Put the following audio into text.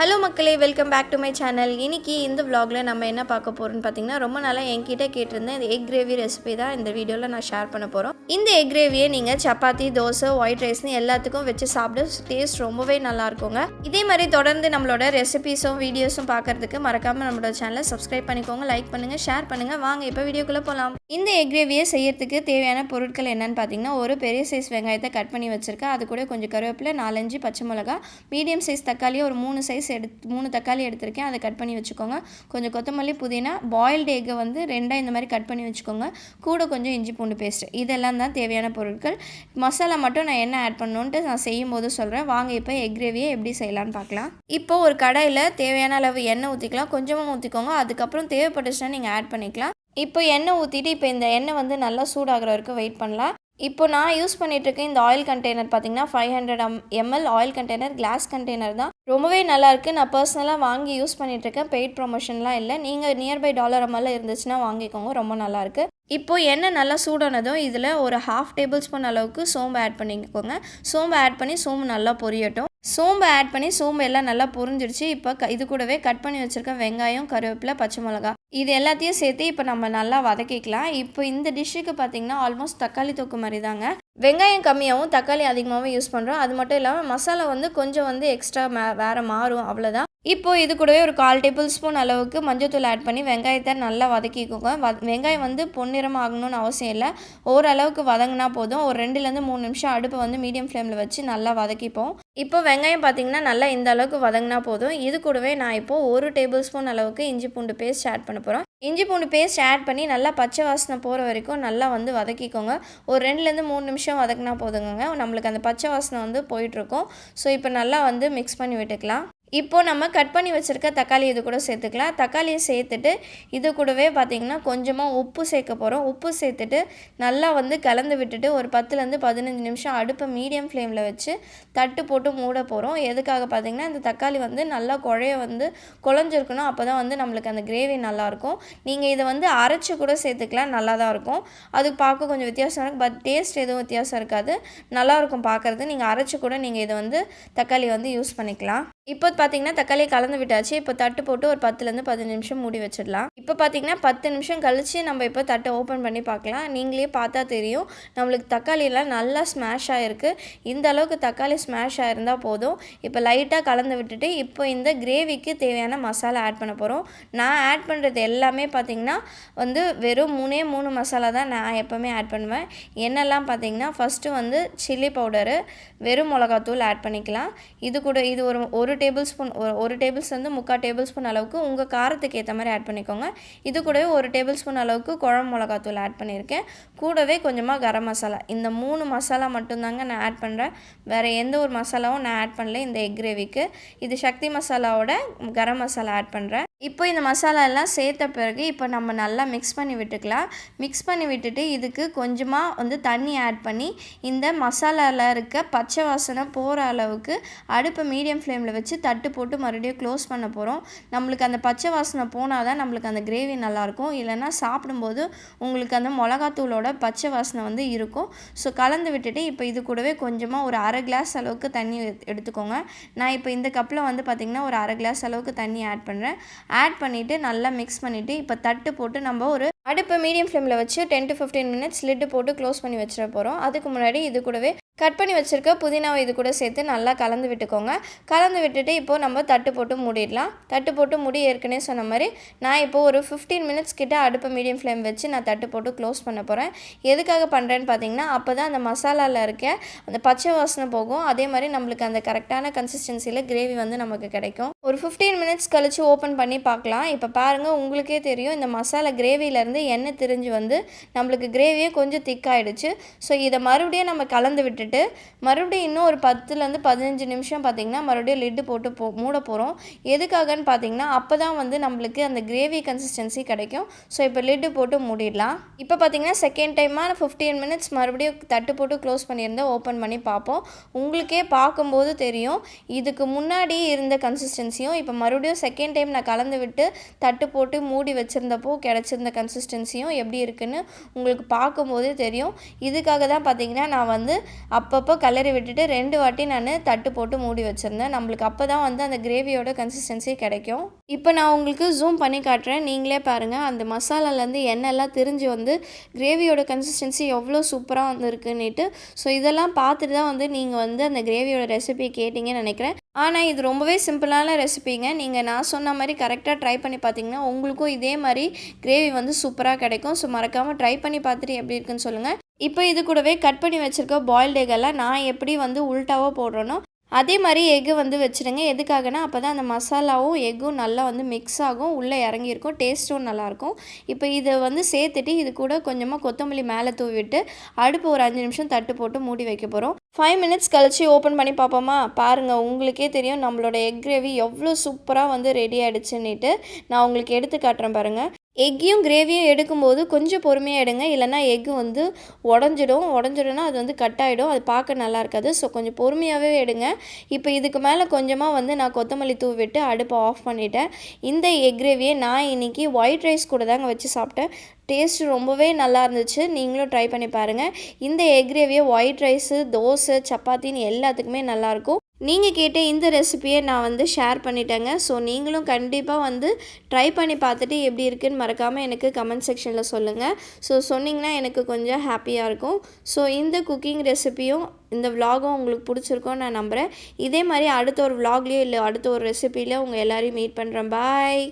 Hello மக்களே, welcome back to my channel. இன்றைக்கி இந்த vlogல நம்ம என்ன பார்க்க போகிறோம்னு பார்த்தீங்கன்னா, ரொம்ப நாளாக என்கிட்ட கேட்டிருந்தேன் இந்த எக் கிரேவி ரெசிபி தான் இந்த வீடியோவில் நான் ஷேர் பண்ண போகிறோம். இந்த எக் கிரேவியை நீங்கள் சப்பாத்தி, தோசை, ஒயிட் ரைஸ்னு எல்லாத்துக்கும் வச்சு சாப்பிட டேஸ்ட் ரொம்பவே நல்லா இருக்குங்க. இதே மாதிரி தொடர்ந்து நம்மளோட ரெசிபிஸும் வீடியோஸும் பார்க்குறதுக்கு மறக்காமல் நம்மளோட சேனலை சப்ஸ்கிரைப் பண்ணிக்கோங்க, லைக் பண்ணுங்கள், ஷேர் பண்ணுங்கள். வாங்க இப்போ வீடியோக்குள்ளே போகலாம். இந்த எக் கிரேவியை செய்யறதுக்கு தேவையான பொருட்கள் என்னன்னு பார்த்தீங்கன்னா, ஒரு பெரிய சைஸ் வெங்காயத்தை கட் பண்ணி வச்சுருக்கேன். அது கூட கொஞ்சம் கருவேப்பிலை, 4-5 பச்சை மிளகா, மீடியம் சைஸ் தக்காளி ஒரு 3 தக்காளி எடுத்திருக்கேன், அதை கட் பண்ணி வச்சுக்கோங்க. கொஞ்சம் கொத்தமல்லி, புதினா, பாயில்டு எக்கை வந்து 2 இந்த மாதிரி கட் பண்ணி வச்சுக்கோங்க. கூட கொஞ்சம் இஞ்சி பூண்டு பேஸ்ட். இதெல்லாம் தான் தேவையான பொருட்கள். மசாலா மட்டும் நான் என்ன ஆட் பண்ணணுன்ட்டு நான் செய்யும் போது சொல்கிறேன். வாங்க இப்போ எக் கிரேவியை எப்படி செய்யலான்னு பார்க்கலாம். இப்போது ஒரு கடாயில் தேவையான அளவு எண்ணெய் ஊற்றிக்கலாம். கொஞ்சமாக ஊற்றிக்கோங்க. அதுக்கப்புறம் தேவைப்பட்டுச்சுன்னா நீங்கள் ஆட் பண்ணிக்கலாம். இப்போ எண்ணெய் ஊற்றிட்டு இப்போ இந்த எண்ணெய் வந்து நல்லா சூடாகிற வரைக்கும் வெயிட் பண்ணலாம். இப்போ நான் யூஸ் பண்ணிகிட்ருக்கேன் இந்த ஆயில் கண்டெய்னர் பார்த்தீங்கன்னா 500 ml oil container, class container தான். ரொம்பவே நல்லாயிருக்கு. நான் பர்சனலாக வாங்கி யூஸ் பண்ணிகிட்ருக்கேன். பெய்ட் ப்ரொமோஷன்லாம் இல்லை. நீங்கள் நியர்பை $1 இருந்துச்சுன்னா வாங்கிக்கோங்க. ரொம்ப நல்லாயிருக்கு. இப்போது எண்ணெய் நல்லா சூடானதும் இதில் ஒரு 1/2 டேபிள் ஸ்பூன் அளவுக்கு சோம்பு ஆட் பண்ணிக்கோங்க. சோம்பு ஆட் பண்ணி சோம்பு நல்லா பொரியட்டும். சோம்பு ஆட் பண்ணி சோம்பு எல்லாம் நல்லா பொரிஞ்சிருச்சு. இப்போ இது கூடவே கட் பண்ணி வச்சுருக்க வெங்காயம், கருவேப்பிலை, பச்சை மிளகா இது எல்லாத்தையும் சேர்த்து இப்போ நம்ம நல்லா வதக்கிக்கலாம். இப்போ இந்த டிஷ்ஷுக்கு பார்த்திங்கன்னா ஆல்மோஸ்ட் தக்காளி தொக்கு மாதிரி தாங்க. வெங்காயம் கம்மியாகவும் தக்காளி அதிகமாகவும் யூஸ் பண்ணுறோம். அது மட்டும் இல்லாமல் மசாலா வந்து கொஞ்சம் வந்து எக்ஸ்ட்ரா வேறு மாறும், அவ்வளோதான். இப்போது இது கூடவே ஒரு 1/4 டேபிள் ஸ்பூன் அளவுக்கு மஞ்சள்தூள் ஆட் பண்ணி வெங்காயத்தை நல்லா வதக்கிக்கோங்க. வெங்காயம் வந்து பொன்னிறமாக ஆகணும்னு அவசியம் இல்லை. ஓரளவுக்கு வதங்கினா போதும். ஒரு 2-3 நிமிஷம் அடுப்பை வந்து மீடியம் ஃப்ளேமில் வச்சு நல்லா வதக்கிப்போம். இப்போ வெங்காயம் பார்த்திங்கன்னா நல்லா இந்த அளவுக்கு வதங்கினா போதும். இது கூடவே நான் இப்போது 1 டேபிள் ஸ்பூன் அளவுக்கு இஞ்சி பூண்டு பேஸ்ட் ஆட் பண்ண போகிறோம். இஞ்சி பூண்டு பேஸ்ட் ஆட் பண்ணி நல்லா பச்சை வாசனை போகிற வரைக்கும் நல்லா வந்து வதக்கிக்கோங்க. ஒரு 2-3 நிமிஷம் வதக்கினா போதுங்க. நம்மளுக்கு அந்த பச்சை வாசனை வந்து போயிட்டுருக்கும். ஸோ இப்போ நல்லா வந்து மிக்ஸ் பண்ணி விட்டுக்கலாம். இப்போது நம்ம கட் பண்ணி வச்சுருக்க தக்காளி இது கூட சேர்த்துக்கலாம். தக்காளியை சேர்த்துட்டு இது கூடவே பார்த்திங்கன்னா கொஞ்சமாக உப்பு சேர்க்க போகிறோம். உப்பு சேர்த்துட்டு நல்லா வந்து கலந்து விட்டுட்டு ஒரு 10-15 நிமிஷம் அடுப்பை மீடியம் ஃப்ளேமில் வச்சு தட்டு போட்டு மூட போகிறோம். எதுக்காக பார்த்திங்கன்னா இந்த தக்காளி வந்து நல்லா குழஞ்சிருக்கணும். அப்போ தான் வந்து நம்மளுக்கு அந்த கிரேவி நல்லாயிருக்கும். நீங்கள் இதை வந்து அரைச்சி கூட சேர்த்துக்கலாம், நல்லா தான் இருக்கும். அது பார்க்க கொஞ்சம் வித்தியாசம் இருக்கும். பட் டேஸ்ட் எதுவும் வித்தியாசம் இருக்காது, நல்லாயிருக்கும் பார்க்குறது. நீங்கள் அரைச்சி கூட நீங்கள் இதை வந்து தக்காளி வந்து யூஸ் பண்ணிக்கலாம். இப்போ பார்த்திங்கன்னா தக்காளியை கலந்து விட்டாச்சு. இப்போ தட்டு போட்டு ஒரு 10-15 நிமிஷம் மூடி வச்சிடலாம். இப்போ பார்த்திங்கன்னா 10 நிமிஷம் கழித்து நம்ம இப்போ தட்டை ஓப்பன் பண்ணி பார்க்கலாம். நீங்களே பார்த்தா தெரியும் நம்மளுக்கு தக்காளியெல்லாம் நல்லா ஸ்மாஷ் ஆகிருக்கு. இந்த அளவுக்கு தக்காளி ஸ்மாஷ் ஆகிருந்தால் போதும். இப்போ லைட்டாக கலந்து விட்டுட்டு இப்போ இந்த கிரேவிக்கு தேவையான மசாலா ஆட் பண்ண போகிறோம். நான் ஆட் பண்ணுறது எல்லாமே பார்த்திங்கன்னா வந்து வெறும் 3 மசாலா தான் நான் எப்போவுமே ஆட் பண்ணுவேன். என்னெல்லாம் பார்த்திங்கன்னா ஃபஸ்ட்டு வந்து சில்லி பவுடரு, வெறும் மிளகாத்தூள் ஆட் பண்ணிக்கலாம். இது கூட இது ஒரு டேபிள் ஸ்பூன், ஒரு டேபிள் ஸ்பூன் வந்து 3/4 டேபிள் ஸ்பூன் அளவுக்கு உங்கள் காரத்துக்கு ஏற்ற மாதிரி ஆட் பண்ணிக்கோங்க. இது கூடவே 1 டேபிள் ஸ்பூன் அளவுக்கு குழம்பு மிளகாத்தூள் ஆட் பண்ணியிருக்கேன். கூடவே கொஞ்சமாக கரம் மசாலா. இந்த 3 மசாலா மட்டும்தாங்க நான் ஆட் பண்ணுறேன். வேறு எந்த ஒரு மசாலாவும் நான் ஆட் பண்ணல இந்த எக் கிரேவிக்கு. இது சக்தி மசாலாவோட கரம் மசாலா ஆட் பண்ணுறேன். இப்போ இந்த மசாலா எல்லாம் சேர்த்த பிறகு இப்போ நம்ம நல்லா மிக்ஸ் பண்ணி விட்டுக்கலாம். மிக்ஸ் பண்ணி விட்டுட்டு இதுக்கு கொஞ்சமாக வந்து தண்ணி ஆட் பண்ணி இந்த மசாலாவில் இருக்க பச்சை வாசனை போகிற அளவுக்கு அடுப்பை மீடியம் ஃப்ளேமில் வச்சு தட்டு போட்டு மறுபடியும் க்ளோஸ் பண்ண போகிறோம். நம்மளுக்கு அந்த பச்சை வாசனை போனால் தான் நம்மளுக்கு அந்த கிரேவி நல்லாயிருக்கும். இல்லைன்னா சாப்பிடும்போது உங்களுக்கு அந்த மிளகாத்தூளோட பச்சை வாசனை வந்து இருக்கும். ஸோ கலந்து விட்டுட்டு இப்போ இது கூடவே கொஞ்சமாக ஒரு 1/2 கிளாஸ் அளவுக்கு தண்ணி எடுத்துக்கோங்க. நான் இப்போ இந்த கப்பில் வந்து பார்த்திங்கன்னா ஒரு 1/2 கிளாஸ் அளவுக்கு தண்ணி ஆட் பண்ணுறேன். ஆட் பண்ணிவிட்டு நல்லா மிக்ஸ் பண்ணிவிட்டு இப்போ தட்டு போட்டு நம்ம ஒரு அடுப்பை மீடியம் ஃப்ளேமில் வச்சு 10-15 மினிட்ஸ் லிட்டு போட்டு க்ளோஸ் பண்ணி வச்சிட போகிறோம். அதுக்கு முன்னாடி இது கூடவே கட் பண்ணி வச்சுருக்க புதினாவை இது கூட சேர்த்து நல்லா கலந்து விட்டுக்கோங்க. கலந்து விட்டுட்டு இப்போது நம்ம தட்டு போட்டு மூடிடலாம். தட்டு போட்டு மூடி ஏற்கனவே சொன்ன மாதிரி நான் இப்போது ஒரு 15 மினிட்ஸ் கிட்ட அடுப்பை மீடியம் ஃப்ளேம் வச்சு நான் தட்டு போட்டு க்ளோஸ் பண்ண போகிறேன். எதுக்காக பண்ணுறேன்னு பார்த்தீங்கன்னா அப்போ தான் அந்த மசாலாவில் இருக்க அந்த பச்சை வாசனை போகும். அதே மாதிரி நம்மளுக்கு அந்த கரெக்டான கன்சிஸ்டன்சியில் கிரேவி வந்து நமக்கு கிடைக்கும். ஒரு 15 மினிட்ஸ் கழித்து ஓப்பன் பண்ணி பார்க்கலாம். இப்போ பாருங்கள், உங்களுக்கே தெரியும் இந்த மசாலா கிரேவியிலேருந்து எண்ணெய் திரிஞ்சு வந்து நம்மளுக்கு கிரேவியே கொஞ்சம் திக்காயிடுச்சு. ஸோ இதை மறுபடியும் நம்ம கலந்து விட்டுட்டு மறுபடியும் இன்னும் ஒரு 10-15 நிமிஷம் பார்த்திங்கன்னா மறுபடியும் லிட்டு போட்டு மூட போகிறோம். எதுக்காகன்னு பார்த்தீங்கன்னா அப்போ தான் வந்து நம்மளுக்கு அந்த கிரேவி கன்சிஸ்டன்சி கிடைக்கும். ஸோ இப்போ லிட்டு போட்டு மூடிடலாம். இப்போ பார்த்திங்கன்னா செகண்ட் டைமாக 15 மினிட்ஸ் மறுபடியும் தட்டு போட்டு க்ளோஸ் பண்ணியிருந்தேன். ஓப்பன் பண்ணி பார்ப்போம். உங்களுக்கே பார்க்கும்போது தெரியும் இதுக்கு முன்னாடி இருந்த கன்சிஸ்டன்சி கன்சிஸ்டன்சியும் இப்போ மறுபடியும் செகண்ட் டைம் நான் கலந்து விட்டு தட்டு போட்டு மூடி வச்சுருந்தப்போ கிடச்சிருந்த கன்சிஸ்டன்சியும் எப்படி இருக்குன்னு உங்களுக்கு பார்க்கும்போதே தெரியும். இதுக்காக தான் பார்த்தீங்கன்னா நான் வந்து அப்பப்போ கிளறி விட்டுட்டு 2 வாட்டி நான் தட்டு போட்டு மூடி வச்சுருந்தேன். நம்மளுக்கு அப்போ தான் வந்து அந்த கிரேவியோட கன்சிஸ்டன்சி கிடைக்கும். இப்போ நான் உங்களுக்கு ஜூம் பண்ணி காட்டுறேன், நீங்களே பாருங்கள். அந்த மசாலாலேருந்து எண்ணெய்லாம் திரிஞ்சு வந்து கிரேவியோட கன்சிஸ்டன்சி எவ்வளோ சூப்பராக வந்து இருக்குன்னுட்டு. ஸோ இதெல்லாம் பார்த்துட்டு தான் வந்து நீங்கள் வந்து அந்த கிரேவியோட ரெசிபி கேட்டிங்கன்னு நினைக்கிறேன். ஆனால் இது ரொம்பவே சிம்பிளான ரெசிபிங்க. நீங்கள் நான் சொன்ன மாதிரி கரெக்டாக ட்ரை பண்ணி பார்த்தீங்கன்னா உங்களுக்கும் இதே மாதிரி கிரேவி வந்து சூப்பராக கிடைக்கும். ஸோ மறக்காமல் ட்ரை பண்ணி பார்த்துட்டு எப்படி இருக்குன்னு சொல்லுங்கள். இப்போ இது கூடவே கட் பண்ணி வச்சுருக்க பாயில்டு எக்கெல்லாம் நான் எப்படி வந்து உல்ட்டாவாக போடுறேனோ அதே மாதிரி எக்கு வந்து வச்சுடுங்க. எதுக்காகனா அப்போ தான் அந்த மசாலாவும் எக்கும் நல்லா வந்து மிக்ஸ் ஆகும், உள்ளே இறங்கியிருக்கும், டேஸ்ட்டும் நல்லாயிருக்கும். இப்போ இதை வந்து சேர்த்துட்டு இது கூட கொஞ்சமாக கொத்தமல்லி மேலே தூவிட்டு அடுப்பு ஒரு 5 நிமிஷம் தட்டு போட்டு மூடி வைக்க போகிறோம். 5 மினிட்ஸ் கழிச்சு ஓப்பன் பண்ணி பார்ப்போமா? பாருங்கள், உங்களுக்கே தெரியும் நம்மளோட எக் கிரேவி எவ்வளோ சூப்பராக வந்து ரெடி ஆகிடுச்சுன்னுட்டு. நான் உங்களுக்கு எடுத்து காட்டுறேன் பாருங்கள். எக்கையும் கிரேவியும் எடுக்கும்போது கொஞ்சம் பொறுமையாக எடுங்க, இல்லைனா எக்கு வந்து உடஞ்சிடும்னா அது வந்து கட் ஆகிடும், அது பார்க்க நல்லா இருக்காது. ஸோ கொஞ்சம் பொறுமையாகவே எடுங்க. இப்போ இதுக்கு மேலே கொஞ்சமாக வந்து நான் கொத்தமல்லி தூவிட்டு அடுப்பை ஆஃப் பண்ணிட்டேன். இந்த எக் கிரேவியை நான் இன்றைக்கி ஒயிட் ரைஸ் கூட தாங்க வச்சு சாப்பிட்டேன். டேஸ்ட் ரொம்பவே நல்லா இருந்துச்சு. நீங்களும் ட்ரை பண்ணி பாருங்கள். இந்த எக் கிரேவியை ஒயிட் ரைஸு, தோசை, சப்பாத்தின்னு எல்லாத்துக்குமே நல்லாயிருக்கும். நீங்கள் கேட்ட இந்த ரெசிபியை நான் வந்து ஷேர் பண்ணிட்டேங்க. ஸோ நீங்களும் கண்டிப்பாக வந்து ட்ரை பண்ணி பார்த்துட்டு எப்படி இருக்குன்னு மறக்காமல் எனக்கு கமெண்ட் செக்ஷனில் சொல்லுங்கள். ஸோ சொன்னிங்கன்னா எனக்கு கொஞ்சம் ஹாப்பியாக இருக்கும். ஸோ இந்த குக்கிங் ரெசிபியும் இந்த விலாகும் உங்களுக்கு பிடிச்சிருக்கோன்னு நான் நம்புகிறேன். இதே மாதிரி அடுத்த ஒரு விலாக்லேயோ இல்லை அடுத்த ஒரு ரெசிபியில் உங்கள் எல்லோரையும் மீட் பண்ணுறேன். பாய்.